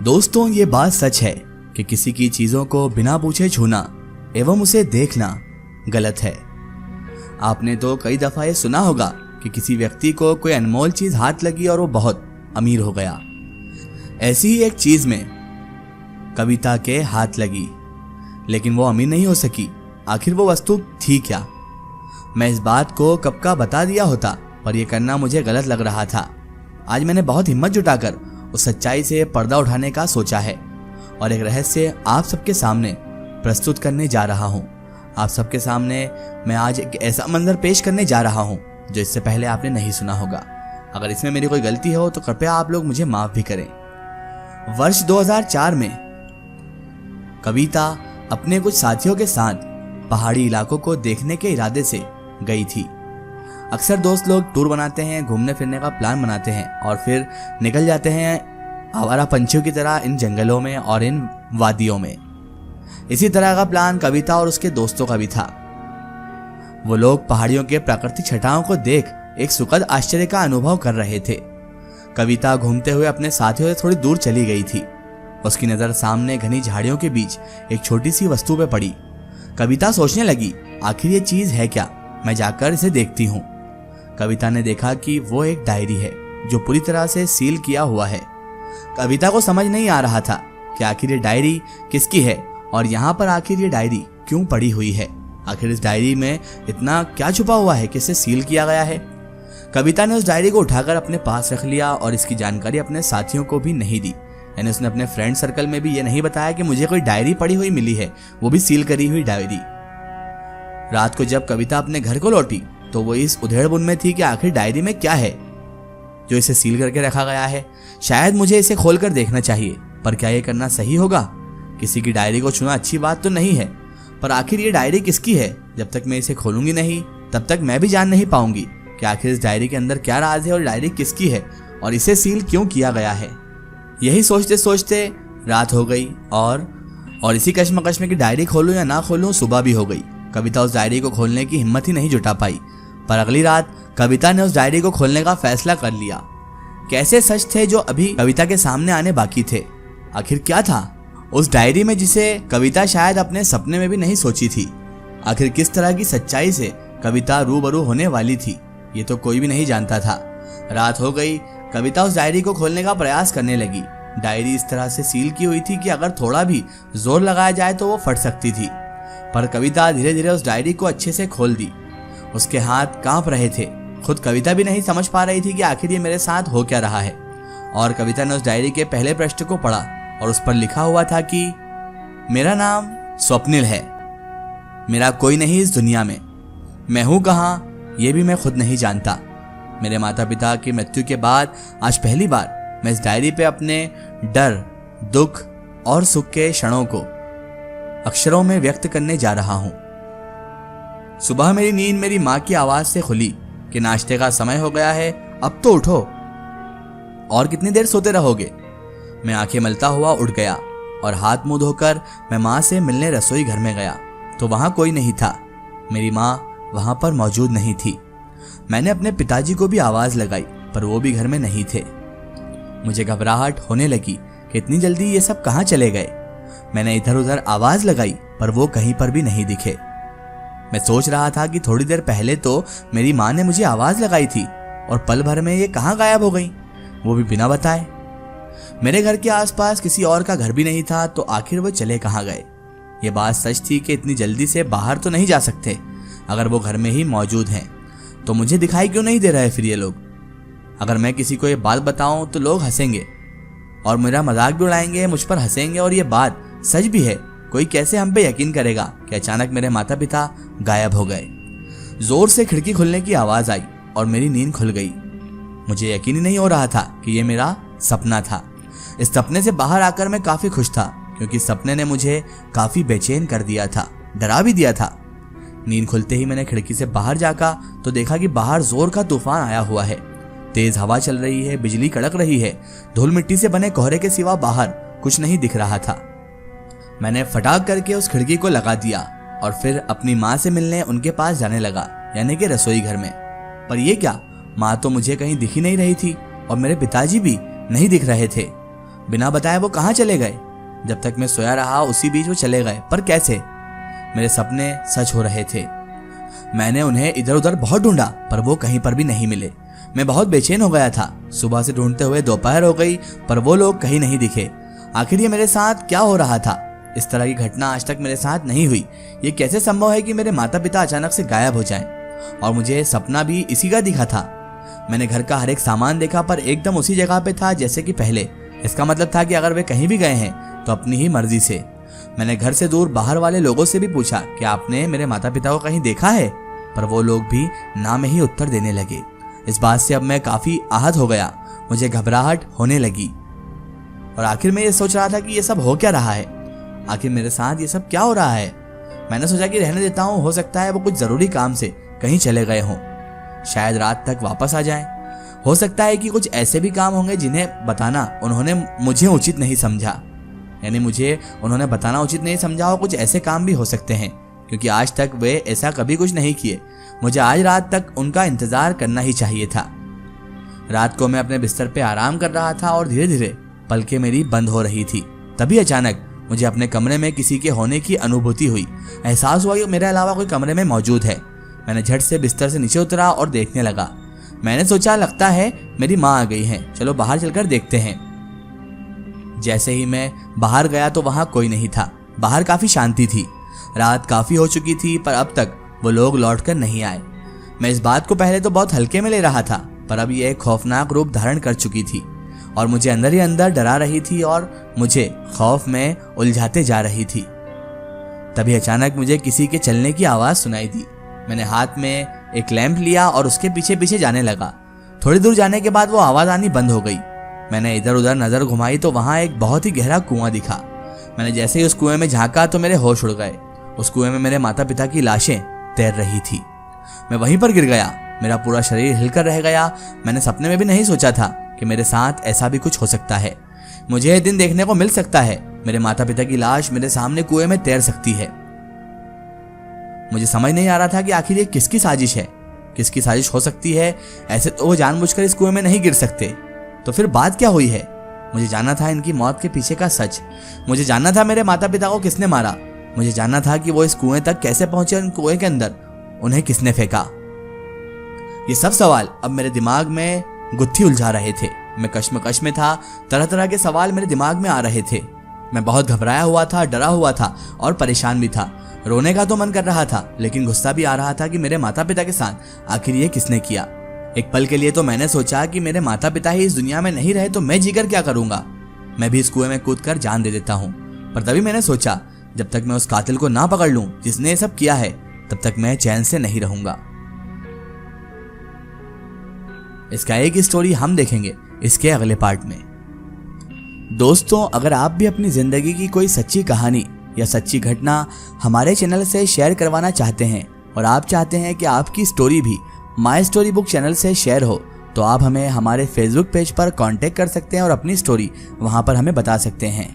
दोस्तों, ये बात सच है कि किसी की चीजों को बिना पूछे छूना एवं उसे देखना गलत है। आपने तो कई दफा ये सुना होगा कि किसी व्यक्ति को कोई अनमोल चीज हाथ लगी और वो बहुत अमीर हो गया। ऐसी ही एक चीज में कविता के हाथ लगी, लेकिन वो अमीर नहीं हो सकी। आखिर वो वस्तु थी क्या? मैं इस बात को कब का बता दिया होता, पर यह करना मुझे गलत लग रहा था। आज मैंने बहुत हिम्मत जुटाकर उस सच्चाई से पर्दा उठाने का सोचा है और एक रहस्य आप सबके सामने प्रस्तुत करने जा रहा हूं। आप सबके सामने मैं आज एक ऐसा मंजर पेश करने जा रहा हूं जो इससे पहले आपने नहीं सुना होगा। अगर इसमें मेरी कोई गलती हो तो कृपया आप लोग मुझे माफ भी करें। वर्ष 2004 में कविता अपने कुछ साथियों के साथ पहाड़ी इलाकों को देखने के इरादे से गई थी। अक्सर दोस्त लोग टूर बनाते हैं, घूमने फिरने का प्लान बनाते हैं और फिर निकल जाते हैं आवारा पंछियों की तरह इन जंगलों में और इन वादियों में। इसी तरह का प्लान कविता और उसके दोस्तों का भी था। वो लोग पहाड़ियों के प्राकृतिक छटाओं को देख एक सुखद आश्चर्य का अनुभव कर रहे थे। कविता घूमते हुए अपने साथियों से थोड़ी दूर चली गई थी। उसकी नजर सामने घनी झाड़ियों के बीच एक छोटी सी वस्तु पे पड़ी। कविता सोचने लगी, आखिर ये चीज है क्या? मैं जाकर इसे देखती हूँ। कविता ने देखा कि वो एक डायरी है जो पूरी तरह से सील किया हुआ है। कविता को समझ नहीं आ रहा था कि आखिर ये डायरी किसकी है और यहाँ पर आखिर ये डायरी क्यों पड़ी हुई है। आखिर इस डायरी में इतना क्या छुपा हुआ है कि इसे सील किया गया है। कविता ने उस डायरी को उठाकर अपने पास रख लिया और इसकी जानकारी अपने साथियों को भी नहीं दी। यानी उसने अपने फ्रेंड सर्कल में भी ये नहीं बताया कि मुझे कोई डायरी पड़ी हुई मिली है, वो भी सील करी हुई डायरी। रात को जब कविता अपने घर को लौटी तो वो इस उधेड़बुन में थी कि आखिर डायरी में क्या है जो इसे सील करके रखा गया है। शायद मुझे इसे खोलकर देखना चाहिए, पर क्या ये करना सही होगा? किसी की डायरी को छूना अच्छी बात तो नहीं है, पर आखिर ये डायरी किसकी है? जब तक मैं इसे खोलूंगी नहीं तब तक मैं भी जान नहीं पाऊंगी कि आखिर इस डायरी के अंदर क्या राज है और डायरी किसकी है और इसे सील क्यों किया गया है। यही सोचते सोचते रात हो गई और इसी कश्मकश में कि डायरी खोलूं या ना खोलूं सुबह भी हो गई। कविता उस डायरी को खोलने की हिम्मत ही नहीं जुटा पाई, पर अगली रात कविता ने उस डायरी को खोलने का फैसला कर लिया। कैसे सच थे जो अभी कविता के सामने आने बाकी थे? आखिर क्या था उस डायरी में जिसे कविता शायद अपने सपने में भी नहीं सोची थी? आखिर किस तरह की सच्चाई से कविता रूबरू होने वाली थी, ये तो कोई भी नहीं जानता था। रात हो गई, कविता उस डायरी को खोलने का प्रयास करने लगी। डायरी इस तरह से सील की हुई थी कि अगर थोड़ा भी जोर लगाया जाए तो वो फट सकती थी, पर कविता धीरे धीरे उस डायरी को अच्छे से खोल दी। उसके हाथ कांप रहे थे। खुद कविता भी नहीं समझ पा रही थी कि आखिर ये मेरे साथ हो क्या रहा है। और कविता ने उस डायरी के पहले पृष्ठ को पढ़ा और उस पर लिखा हुआ था कि मेरा नाम स्वप्निल है, मेरा कोई नहीं इस दुनिया में, मैं हूं कहाँ ये भी मैं खुद नहीं जानता। मेरे माता पिता की मृत्यु के बाद आज पहली बार मैं इस डायरी पे अपने डर, दुख और सुख के क्षणों को अक्षरों में व्यक्त करने जा रहा हूं। सुबह मेरी नींद मेरी माँ की आवाज से खुली कि नाश्ते का समय हो गया है, अब तो उठो, और कितनी देर सोते रहोगे? मैं आंखें मलता हुआ उठ गया और हाथ मुंह धोकर मैं माँ से मिलने रसोई घर में गया तो वहां कोई नहीं था। मेरी माँ वहां पर मौजूद नहीं थी। मैंने अपने पिताजी को भी आवाज लगाई पर वो भी घर में नहीं थे। मुझे घबराहट होने लगी कि इतनी जल्दी ये सब कहाँ चले गए। मैंने इधर उधर आवाज लगाई पर वो कहीं पर भी नहीं दिखे। मैं सोच रहा था कि थोड़ी देर पहले तो मेरी माँ ने मुझे आवाज लगाई थी और पल भर में ये कहाँ गायब हो गई, वो भी बिना बताए। मेरे घर के आसपास किसी और का घर भी नहीं था, तो आखिर वो चले कहाँ गए? ये बात सच थी कि इतनी जल्दी से बाहर तो नहीं जा सकते। अगर वो घर में ही मौजूद हैं तो मुझे दिखाई क्यों नहीं दे रहे फिर ये लोग? अगर मैं किसी को ये बात बताऊं तो लोग हंसेंगे और मेरा मजाक भी उड़ाएंगे, मुझ पर हंसेंगे, और ये बात सच भी है। कोई कैसे हम पे यकीन करेगा कि अचानक मेरे माता पिता गायब हो गए। जोर से खिड़की खुलने की आवाज आई और मेरी नींद खुल गई। मुझे यकीन ही नहीं हो रहा था कि ये मेरा सपना था। इस सपने से बाहर आकर मैं काफी खुश था क्योंकि सपने ने मुझे काफी बेचैन कर दिया था, डरा भी दिया था। नींद खुलते ही मैंने खिड़की से बाहर झांका तो देखा कि बाहर जोर का तूफान आया हुआ है। तेज हवा चल रही है, बिजली कड़क रही है। धूल मिट्टी से बने कोहरे के सिवा बाहर कुछ नहीं दिख रहा था। मैंने फटाक करके उस खिड़की को लगा दिया और फिर अपनी माँ से मिलने उनके पास जाने लगा, यानी कि रसोई घर में। पर यह क्या, माँ तो मुझे कहीं दिख ही नहीं रही थी और मेरे पिताजी भी नहीं दिख रहे थे। बिना बताए वो कहाँ चले गए? जब तक मैं सोया रहा उसी बीच वो चले गए, पर कैसे? मेरे सपने सच हो रहे थे। मैंने उन्हें इधर उधर बहुत ढूंढा पर वो कहीं पर भी नहीं मिले। मैं बहुत बेचैन हो गया था। सुबह से ढूंढते हुए दोपहर हो गई पर वो लोग कहीं नहीं दिखे। आखिर ये मेरे साथ क्या हो रहा था? इस तरह की घटना आज तक मेरे साथ नहीं हुई। ये कैसे संभव है कि मेरे माता पिता अचानक से गायब हो जाएं? और मुझे सपना भी इसी का दिखा था। मैंने घर का हर एक सामान देखा पर एकदम उसी जगह पे था जैसे कि पहले। इसका मतलब था कि अगर वे कहीं भी गए हैं तो अपनी ही मर्जी से। मैंने घर से दूर बाहर वाले लोगों से भी पूछा कि आपने मेरे माता पिता को कहीं देखा है, पर वो लोग भी ना में ही उत्तर देने लगे। इस बात से अब मैं काफी आहत हो गया। मुझे घबराहट होने लगी और आखिर मैं ये सोच रहा था कि ये सब हो क्या रहा है? आखिर मेरे साथ ये सब क्या हो रहा है? मैंने सोचा कि रहने देता हूँ, हो सकता है वो कुछ जरूरी काम से कहीं चले गए हों, शायद रात तक वापस आ जाएं। हो सकता है कि कुछ ऐसे भी काम होंगे जिन्हें बताना उन्होंने मुझे उचित नहीं समझा, यानी मुझे उन्होंने बताना उचित नहीं समझा। और कुछ ऐसे काम भी हो सकते हैं क्योंकि आज तक वे ऐसा कभी कुछ नहीं किए। मुझे आज रात तक उनका इंतजार करना ही चाहिए था। रात को मैं अपने बिस्तर पे आराम कर रहा था और धीरे धीरे पलकें मेरी बंद हो रही थी। तभी अचानक मुझे अपने कमरे में किसी के होने की अनुभूति हुई। एहसास हुआ कि मेरे अलावा कोई कमरे में मौजूद है। मैंने झट से बिस्तर से नीचे उतरा और देखने लगा। मैंने सोचा लगता है मेरी माँ आ गई है, चलो बाहर चलकर देखते हैं। जैसे ही मैं बाहर गया तो वहां कोई नहीं था। बाहर काफी शांति थी। रात काफी हो चुकी थी पर अब तक वो लोग लौटकर नहीं आए। मैं इस बात को पहले तो बहुत हल्के में ले रहा था पर अब ये एक खौफनाक रूप धारण कर चुकी थी और मुझे अंदर ही अंदर डरा रही थी और मुझे खौफ में उलझाते जा रही थी। तभी अचानक मुझे किसी के चलने की आवाज सुनाई दी। मैंने हाथ में एक लैंप लिया और उसके पीछे पीछे जाने लगा। थोड़ी दूर जाने के बाद वो आवाज आनी बंद हो गई। मैंने इधर उधर नजर घुमाई तो वहां एक बहुत ही गहरा कुआं दिखा। मैंने जैसे ही उस कुएं में झांका तो मेरे होश उड़ गए। उस कुएं में मेरे माता पिता की लाशें तैर रही थी। मैं वहीं पर गिर गया। मेरा पूरा शरीर हिलकर रह गया। मैंने सपने में भी नहीं सोचा था कि मेरे साथ ऐसा भी कुछ हो सकता है। मुझे यह दिन देखने को मिल सकता है। मेरे माता पिता की लाश मेरे सामने कुएं में तैर सकती है। मुझे समझ नहीं आ रहा था कि आखिर ये किसकी साजिश है, किसकी साजिश हो सकती है। ऐसे तो वो जानबूझकर इस कुएं में नहीं गिर सकते। तो फिर बात क्या हुई है? मुझे जानना था इनकी मौत के पीछे का सच। मुझे जानना था मेरे माता पिता को किसने मारा। मुझे जानना था कि वो इस कुएं तक कैसे पहुंचे और कुएं के अंदर उन्हें किसने फेंका। ये सब सवाल अब मेरे दिमाग में गुत्थी उलझा रहे थे। मैं कश्मकश में था। तरह तरह के सवाल मेरे दिमाग में आ रहे थे। मैं बहुत घबराया हुआ था, डरा हुआ था और परेशान भी था। रोने का तो मन कर रहा था लेकिन गुस्सा भी आ रहा था कि मेरे माता पिता के साथ आखिर ये किसने किया। एक पल के लिए तो मैंने सोचा कि मेरे माता पिता ही इस दुनिया में नहीं रहे तो मैं जीकर क्या करूंगा। मैं भी इस कुएं में कूदकर जान दे देता हूँ। पर तभी मैंने सोचा जब तक मैं उस कातिल को ना पकड़ लूं जिसने ये सब किया है तब तक मैं चैन से नहीं रहूंगा। इसका एक स्टोरी हम देखेंगे इसके अगले पार्ट में। दोस्तों, अगर आप भी अपनी जिंदगी की कोई सच्ची कहानी या सच्ची घटना हमारे चैनल से शेयर करवाना चाहते हैं और आप चाहते हैं कि आपकी स्टोरी भी माय स्टोरी बुक चैनल से शेयर हो तो आप हमें हमारे फेसबुक पेज पर कांटेक्ट कर सकते हैं और अपनी स्टोरी वहां पर हमें बता सकते हैं।